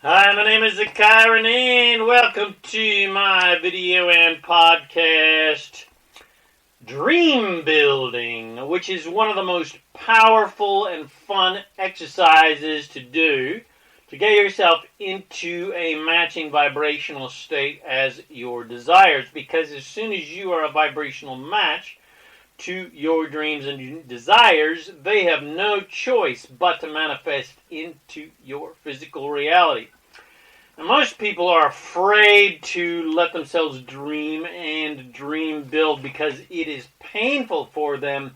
Hi, my name is ZaKaiRan and welcome to my video and podcast, Dream Building, which is one of the most powerful and fun exercises to do to get yourself into a matching vibrational state as your desires. Because as soon as you are a vibrational match to your dreams and desires, they have no choice but to manifest into your physical reality. And most people are afraid to let themselves dream and dream build because it is painful for them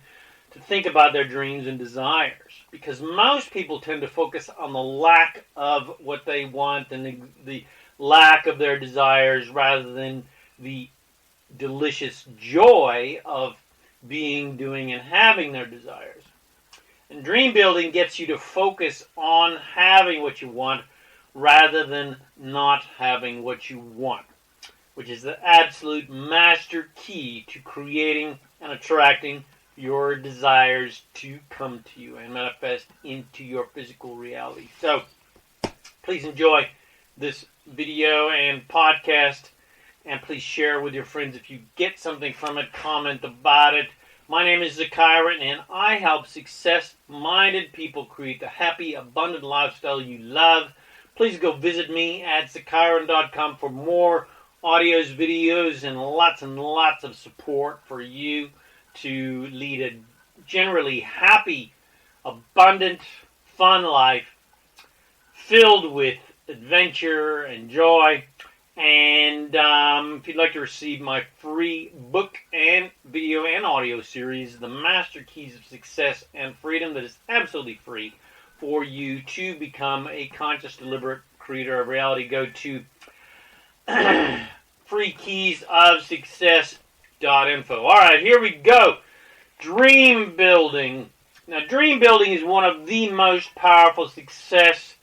to think about their dreams and desires. Because most people tend to focus on the lack of what they want and the lack of their desires rather than the delicious joy of being, doing, and having their desires. And dream building gets you to focus on having what you want rather than not having what you want, which is the absolute master key to creating and attracting your desires to come to you and manifest into your physical reality. So, please enjoy this video and podcast, and please share with your friends if you get something from it. Comment about it. My name is ZaKaiRan, and I help success-minded people create the happy, abundant lifestyle you love. Please go visit me at ZaKaiRan.com for more audios, videos, and lots of support for you to lead a generally happy, abundant, fun life filled with adventure and joy. And if you'd like to receive my free book and video and audio series, The Master Keys of Success and Freedom, that is absolutely free for you to become a conscious, deliberate creator of reality, go to freekeysofsuccess.info. All right, here we go. Dream building. Now, dream building is one of the most powerful success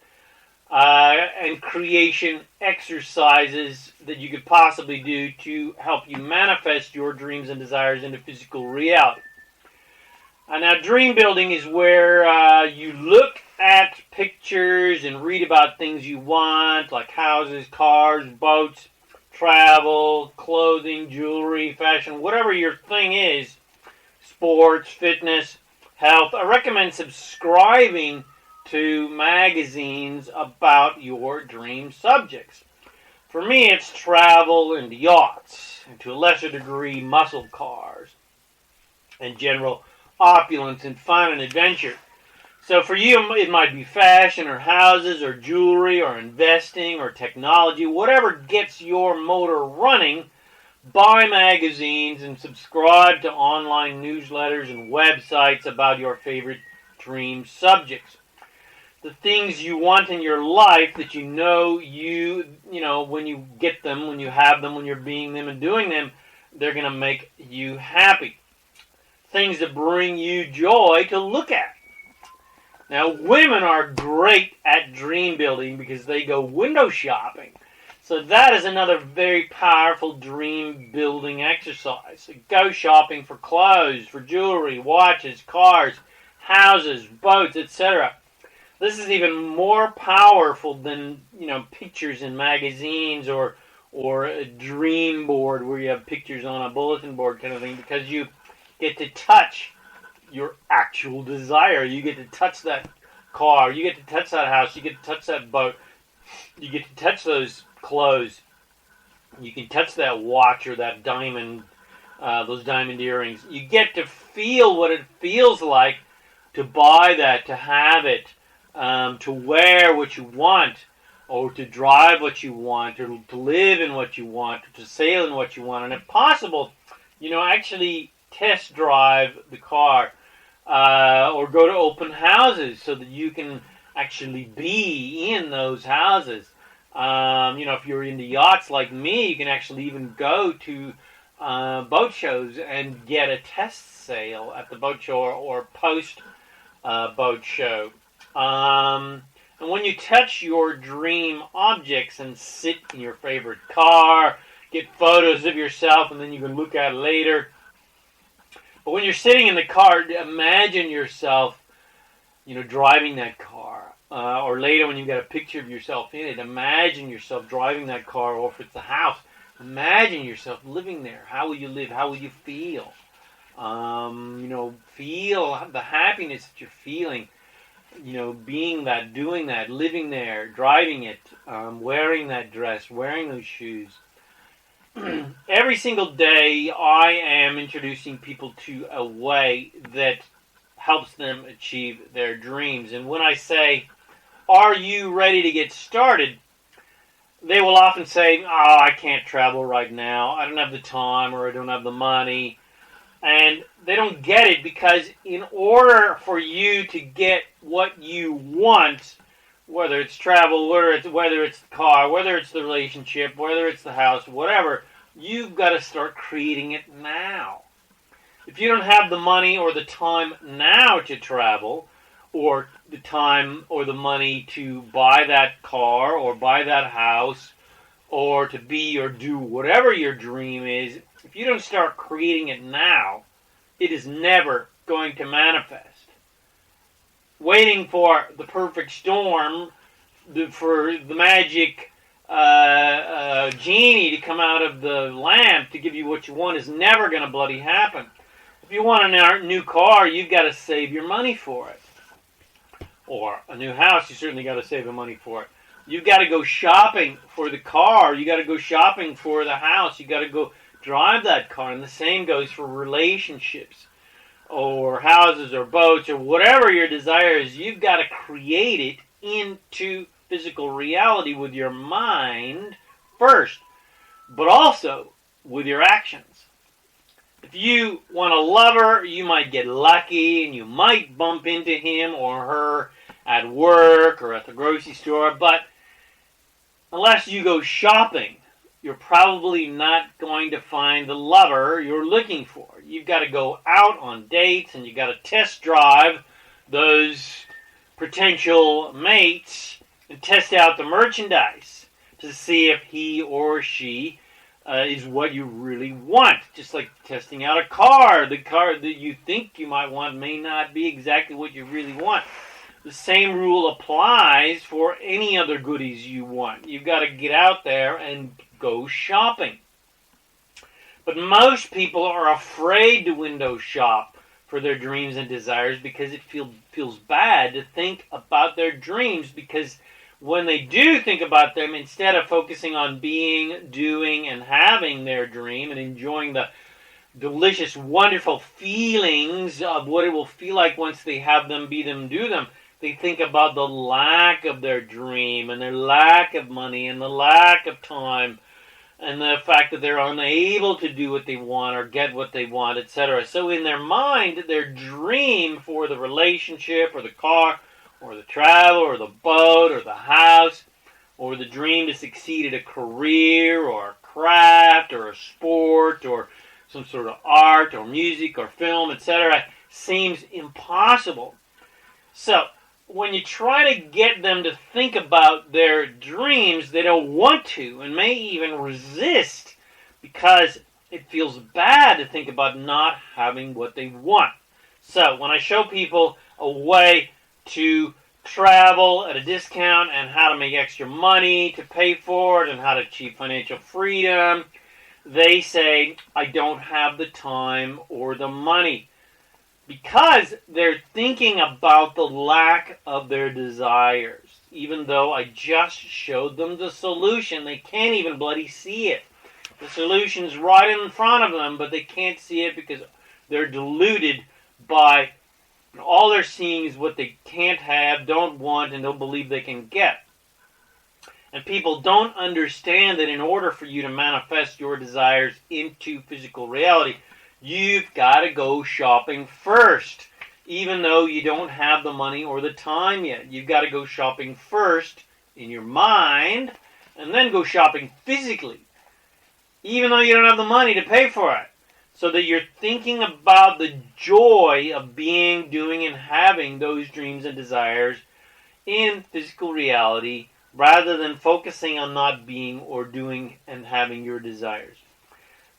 and creation exercises that you could possibly do to help you manifest your dreams and desires into physical reality. Now, dream building is where you look at pictures and read about things you want, like houses, cars, boats, travel, clothing, jewelry, fashion, whatever your thing is, sports, fitness, health. I recommend subscribing to magazines about your dream subjects. For me, it's travel and yachts, and to a lesser degree, muscle cars, and general opulence and fun and adventure. So for you, it might be fashion or houses or jewelry or investing or technology, whatever gets your motor running. Buy magazines and subscribe to online newsletters and websites about your favorite dream subjects. The things you want in your life that you know, when you get them, when you have them, when you're being them and doing them, they're going to make you happy. Things that bring you joy to look at. Now, women are great at dream building because they go window shopping. So that is another very powerful dream building exercise. So go shopping for clothes, for jewelry, watches, cars, houses, boats, etc. This is even more powerful than, pictures in magazines or a dream board where you have pictures on a bulletin board kind of thing, because you get to touch your actual desire. You get to touch that car. You get to touch that house. You get to touch that boat. You get to touch those clothes. You can touch that watch or that diamond, those diamond earrings. You get to feel what it feels like to buy that, to have it, to wear what you want, or to drive what you want, or to live in what you want, or to sail in what you want. And if possible, actually test drive the car, or go to open houses so that you can actually be in those houses. If you're into yachts like me, you can actually even go to boat shows and get a test sail at the boat show or post boat show. And when you touch your dream objects and sit in your favorite car, get photos of yourself, and then you can look at it later. But when you're sitting in the car, imagine yourself, driving that car. or later when you get a picture of yourself in it, imagine yourself driving that car, or if it's a house, imagine yourself living there. How will you live? How will you feel? Feel the happiness that you're feeling, being that, doing that, living there, driving it, wearing that dress, wearing those shoes. Every single day I am introducing people to a way that helps them achieve their dreams. And when I say, are you ready to get started? They will often say, oh, I can't travel right now. I don't have the time, or I don't have the money. And they don't get it, because in order for you to get what you want, whether it's travel, whether it's the car, whether it's the relationship, whether it's the house, whatever, you've got to start creating it now. If you don't have the money or the time now to travel, or the time or the money to buy that car or buy that house, or to be or do whatever your dream is, if you don't start creating it now, it is never going to manifest. Waiting for the perfect storm, for the magic genie to come out of the lamp to give you what you want, is never going to bloody happen. If you want a new car, you've got to save your money for it. Or a new house, you certainly got to save the money for it. You've got to go shopping for the car. You got to go shopping for the house. You got to go drive that car. And the same goes for relationships, or houses, or boats, or whatever your desire is. You've got to create it into physical reality with your mind first, but also with your actions. If you want a lover, you might get lucky and you might bump into him or her at work or at the grocery store, but unless you go shopping, you're probably not going to find the lover you're looking for. You've got to go out on dates, and you've got to test drive those potential mates and test out the merchandise to see if he or she is what you really want. Just like testing out a car. The car that you think you might want may not be exactly what you really want. The same rule applies for any other goodies you want. You've got to get out there and go shopping. But most people are afraid to window shop for their dreams and desires, because it feels bad to think about their dreams, because when they do think about them, instead of focusing on being, doing, and having their dream and enjoying the delicious, wonderful feelings of what it will feel like once they have them, be them, do them, they think about the lack of their dream, and their lack of money, and the lack of time, and the fact that they're unable to do what they want or get what they want, etc. So in their mind, their dream for the relationship or the car or the travel or the boat or the house, or the dream to succeed at a career or a craft or a sport or some sort of art or music or film, etc., seems impossible. So when you try to get them to think about their dreams, they don't want to, and may even resist, because it feels bad to think about not having what they want. So when I show people a way to travel at a discount, and how to make extra money to pay for it, and how to achieve financial freedom, they say, I don't have the time or the money. Because they're thinking about the lack of their desires. Even though I just showed them the solution, they can't even bloody see it. The solution's right in front of them, but they can't see it because they're deluded by all they're seeing is what they can't have, don't want, and don't believe they can get. And people don't understand that in order for you to manifest your desires into physical reality, you've got to go shopping first. Even though you don't have the money or the time yet, you've got to go shopping first in your mind, and then go shopping physically. Even though you don't have the money to pay for it. So that you're thinking about the joy of being, doing, and having those dreams and desires in physical reality, rather than focusing on not being or doing and having your desires.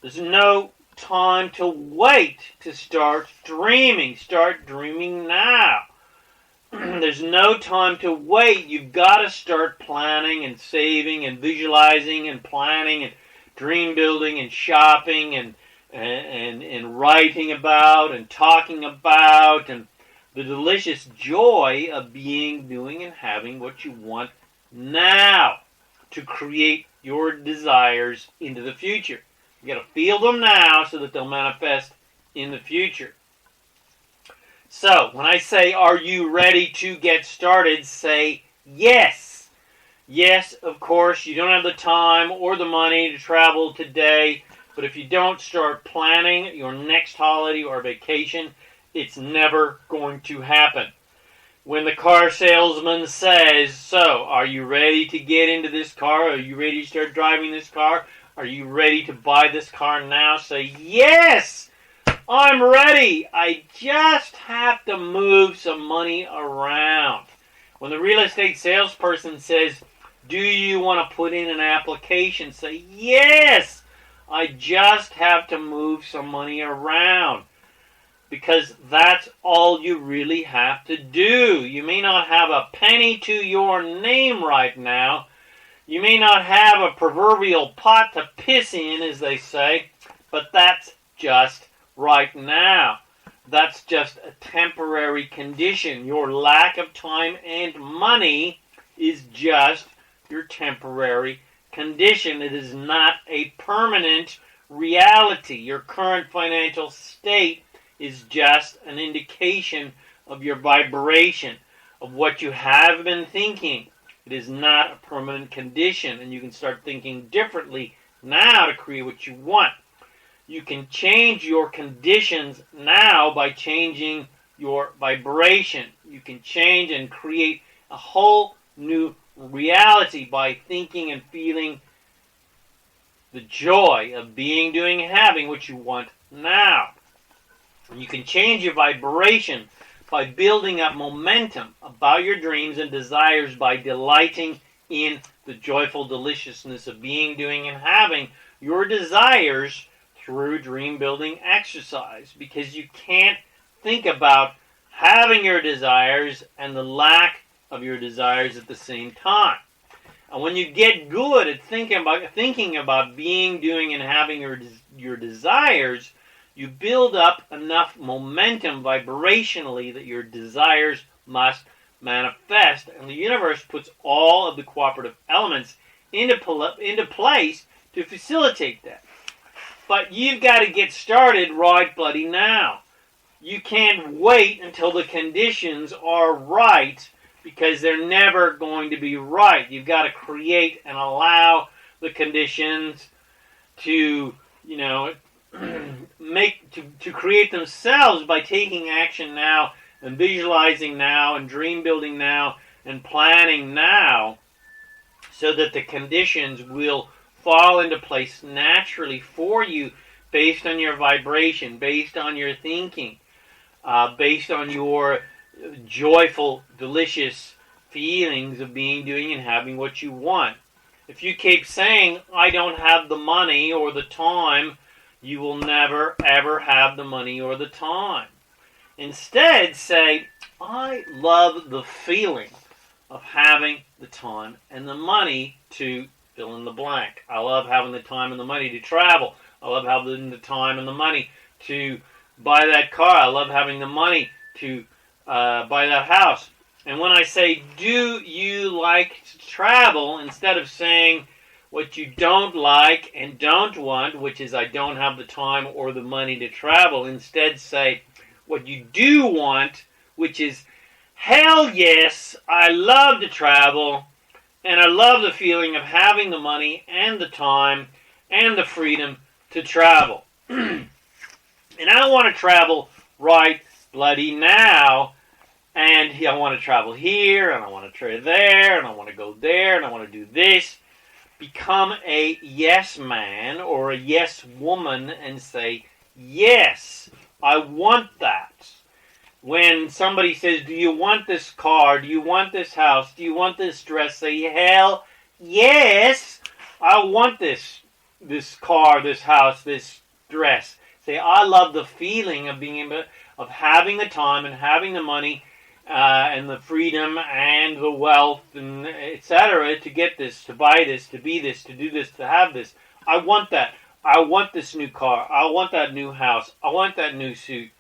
There's no time to wait to start dreaming. Start dreaming now. There's no time to wait. You've got to start planning and saving and visualizing and planning and dream building and shopping and writing about and talking about and the delicious joy of being, doing, and having what you want now to create your desires into the future. You got to feel them now so that they'll manifest in the future. So, when I say, are you ready to get started, say yes. Yes, of course, you don't have the time or the money to travel today, but if you don't start planning your next holiday or vacation, it's never going to happen. When the car salesman says, so, are you ready to get into this car? Are you ready to start driving this car? Are you ready to buy this car now? Say, yes, I'm ready. I just have to move some money around. When the real estate salesperson says, do you want to put in an application? Say, yes, I just have to move some money around. Because that's all you really have to do. You may not have a penny to your name right now. You may not have a proverbial pot to piss in, as they say, but that's just right now. That's just a temporary condition. Your lack of time and money is just your temporary condition. It is not a permanent reality. Your current financial state is just an indication of your vibration, of what you have been thinking. It is not a permanent condition, and you can start thinking differently now to create what you want. You can change your conditions now by changing your vibration. You can change and create a whole new reality by thinking and feeling the joy of being, doing, and having what you want now. You can change your vibration by building up momentum about your dreams and desires by delighting in the joyful deliciousness of being, doing, and having your desires through dream building exercise. Because you can't think about having your desires and the lack of your desires at the same time. And when you get good at thinking about being, doing, and having your desires, you build up enough momentum vibrationally that your desires must manifest, and the universe puts all of the cooperative elements into place to facilitate that. But you've got to get started right bloody now. You can't wait until the conditions are right, because they're never going to be right. You've got to create and allow the conditions to, to create themselves by taking action now and visualizing now and dream building now and planning now, so that the conditions will fall into place naturally for you based on your vibration, based on your thinking, based on your joyful, delicious feelings of being, doing, and having what you want. If you keep saying, I don't have the money or the time, you will never, ever have the money or the time. Instead, say, I love the feeling of having the time and the money to fill in the blank. I love having the time and the money to travel. I love having the time and the money to buy that car. I love having the money to buy that house. And when I say, do you like to travel, instead of saying what you don't like and don't want, which is I don't have the time or the money to travel, instead say what you do want, which is, hell yes, I love to travel, and I love the feeling of having the money and the time and the freedom to travel. And I want to travel right bloody now. And I want to travel here, and I want to travel there, and I want to go there, and I want to do this. Become a yes man or a yes woman and say, yes, I want that. When somebody says, do you want this car? Do you want this house? Do you want this dress? Say, hell yes, I want this car, this house, this dress. Say, I love the feeling of being able, of having the time and having the money and the freedom and the wealth and etc. to get this, to buy this, to be this, to do this, to have this. I want that. I want this new car. I want that new house. I want that new suit.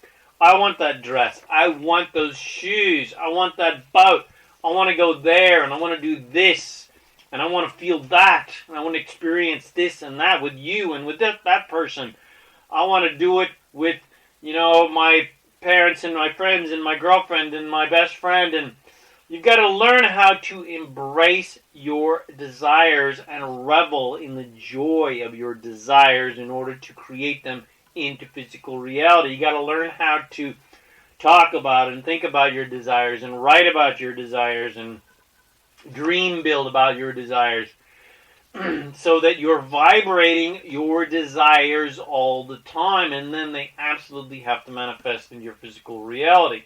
I want that dress. I want those shoes. I want that boat. I want to go there and I want to do this and I want to feel that and I want to experience this and that with you and with that person. I want to do it with, my parents and my friends and my girlfriend and my best friend. And you've got to learn how to embrace your desires and revel in the joy of your desires in order to create them into physical reality. You got to learn how to talk about and think about your desires and write about your desires and dream build about your desires so that you're vibrating your desires all the time, and then they absolutely have to manifest in your physical reality.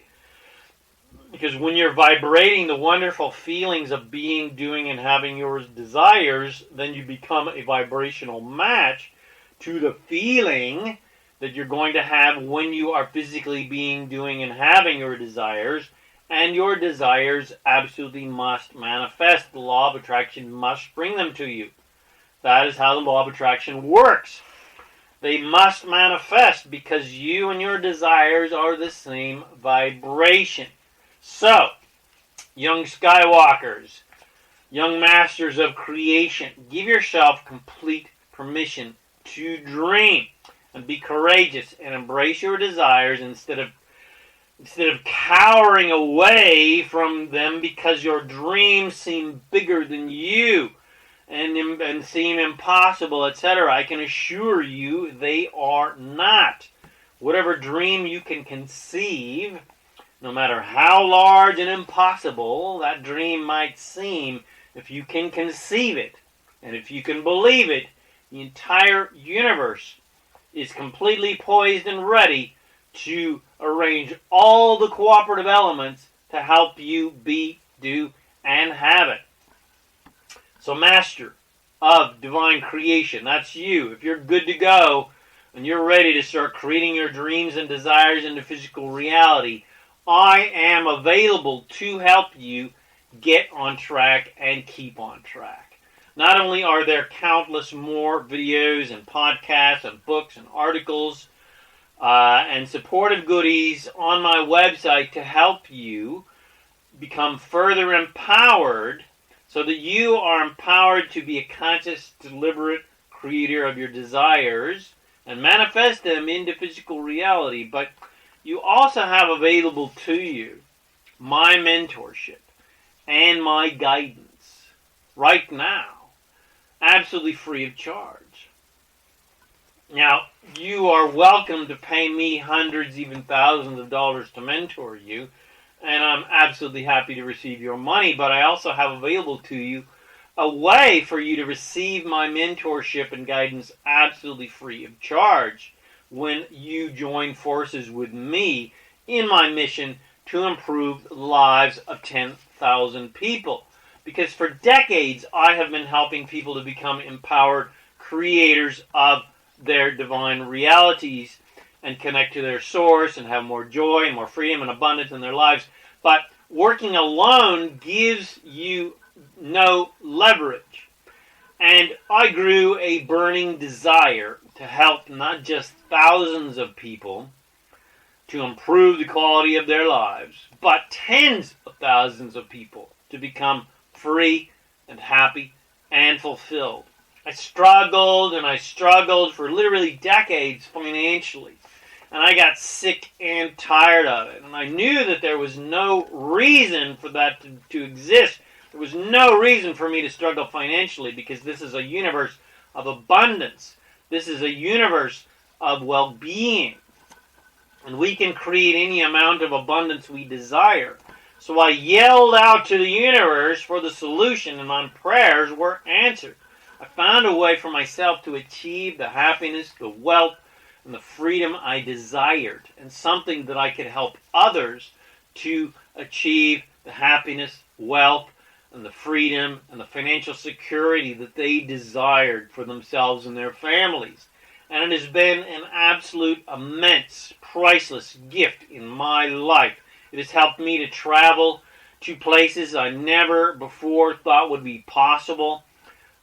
Because when you're vibrating the wonderful feelings of being, doing, and having your desires, then you become a vibrational match to the feeling that you're going to have when you are physically being, doing, and having your desires. And your desires absolutely must manifest. The law of attraction must bring them to you. That is how the law of attraction works. They must manifest because you and your desires are the same vibration. So, young Skywalkers, young masters of creation, give yourself complete permission to dream and be courageous and embrace your desires instead of cowering away from them because your dreams seem bigger than you and seem impossible, etc. I can assure you they are not. Whatever dream you can conceive, no matter how large and impossible that dream might seem, if you can conceive it and if you can believe it, the entire universe is completely poised and ready to arrange all the cooperative elements to help you be, do, and have it. So, master of divine creation, that's you. If you're good to go and you're ready to start creating your dreams and desires into physical reality, I am available to help you get on track and keep on track. Not only are there countless more videos and podcasts and books and articles and supportive goodies on my website to help you become further empowered so that you are empowered to be a conscious, deliberate creator of your desires and manifest them into physical reality. But you also have available to you my mentorship and my guidance right now, absolutely free of charge. Now, you are welcome to pay me hundreds, even thousands of dollars to mentor you, and I'm absolutely happy to receive your money, but I also have available to you a way for you to receive my mentorship and guidance absolutely free of charge when you join forces with me in my mission to improve the lives of 10,000 people. Because for decades, I have been helping people to become empowered creators of their divine realities and connect to their source and have more joy and more freedom and abundance in their lives. But working alone gives you no leverage. And I grew a burning desire to help not just thousands of people to improve the quality of their lives, but tens of thousands of people to become free and happy and fulfilled. I struggled for literally decades financially. And I got sick and tired of it. And I knew that there was no reason for that to exist. There was no reason for me to struggle financially because this is a universe of abundance. This is a universe of well-being. And we can create any amount of abundance we desire. So I yelled out to the universe for the solution, and my prayers were answered. I found a way for myself to achieve the happiness, the wealth, and the freedom I desired, and something that I could help others to achieve the happiness, wealth, and the freedom, and the financial security that they desired for themselves and their families. And it has been an absolute, immense, priceless gift in my life. It has helped me to travel to places I never before thought would be possible,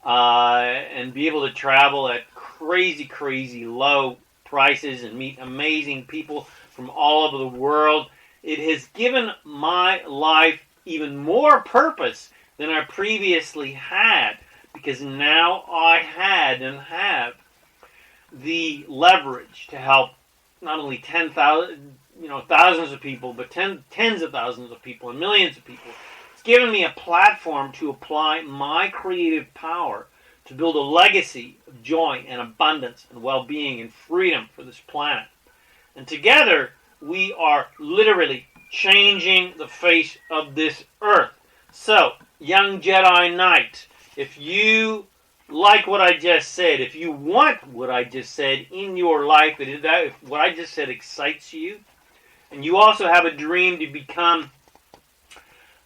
and be able to travel at crazy, crazy low prices and meet amazing people from all over the world. It has given my life even more purpose than I previously had, because now I had and have the leverage to help not only 10,000, thousands of people, but tens of thousands of people and millions of people. It's given me a platform to apply my creative power to build a legacy of joy and abundance and well-being and freedom for this planet. And together, we are literally changing the face of this earth. So, young Jedi Knight, if you like what I just said, if you want what I just said in your life, if what I just said excites you, and you also have a dream to become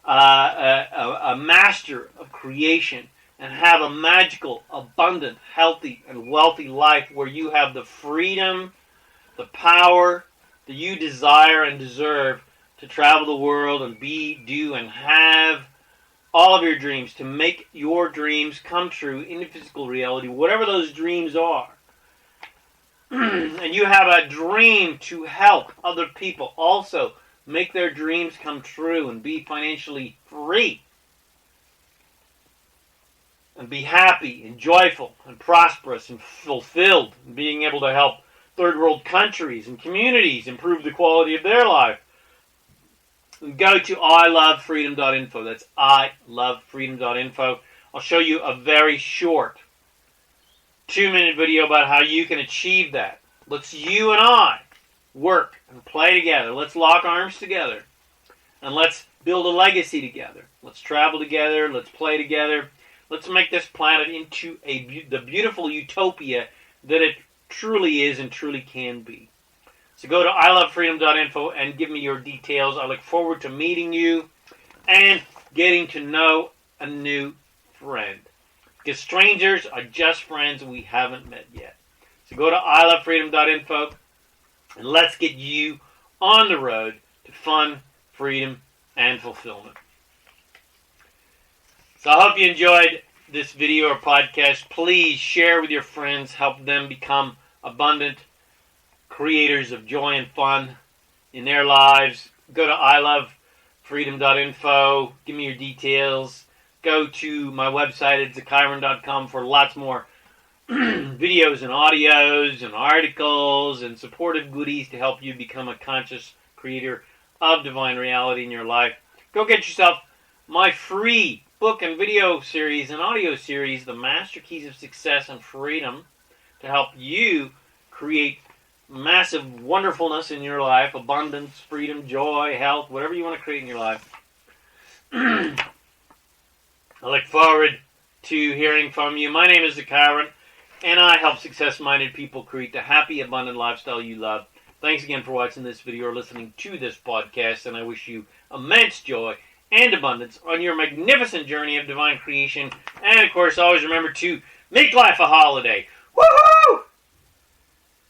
a master of creation and have a magical, abundant, healthy, and wealthy life where you have the freedom, the power that you desire and deserve to travel the world and be, do, and have all of your dreams, to make your dreams come true in the physical reality, whatever those dreams are. And you have a dream to help other people also make their dreams come true and be financially free and be happy and joyful and prosperous and fulfilled, and being able to help third world countries and communities improve the quality of their life. Go to ilovefreedom.info. That's ilovefreedom.info. I'll show you a very short 2-minute video about how you can achieve that. Let's you and I work and play together. Let's lock arms together. And let's build a legacy together. Let's travel together. Let's play together. Let's make this planet into the beautiful utopia that it truly is and truly can be. So go to ilovefreedom.info and give me your details. I look forward to meeting you and getting to know a new friend. Because strangers are just friends we haven't met yet. So go to ilovefreedom.info and let's get you on the road to fun, freedom, and fulfillment. So I hope you enjoyed this video or podcast. Please share with your friends. Help them become abundant creators of joy and fun in their lives. Go to ilovefreedom.info. Give me your details. Go to my website at ZaKaiRan.com for lots more videos and audios and articles and supportive goodies to help you become a conscious creator of divine reality in your life. Go get yourself my free book and video series and audio series, The Master Keys of Success and Freedom, to help you create massive wonderfulness in your life, abundance, freedom, joy, health, whatever you want to create in your life. I look forward to hearing from you. My name is ZaKaiRan, and I help success-minded people create the happy, abundant lifestyle you love. Thanks again for watching this video or listening to this podcast, and I wish you immense joy and abundance on your magnificent journey of divine creation. And, of course, always remember to make life a holiday. Woohoo!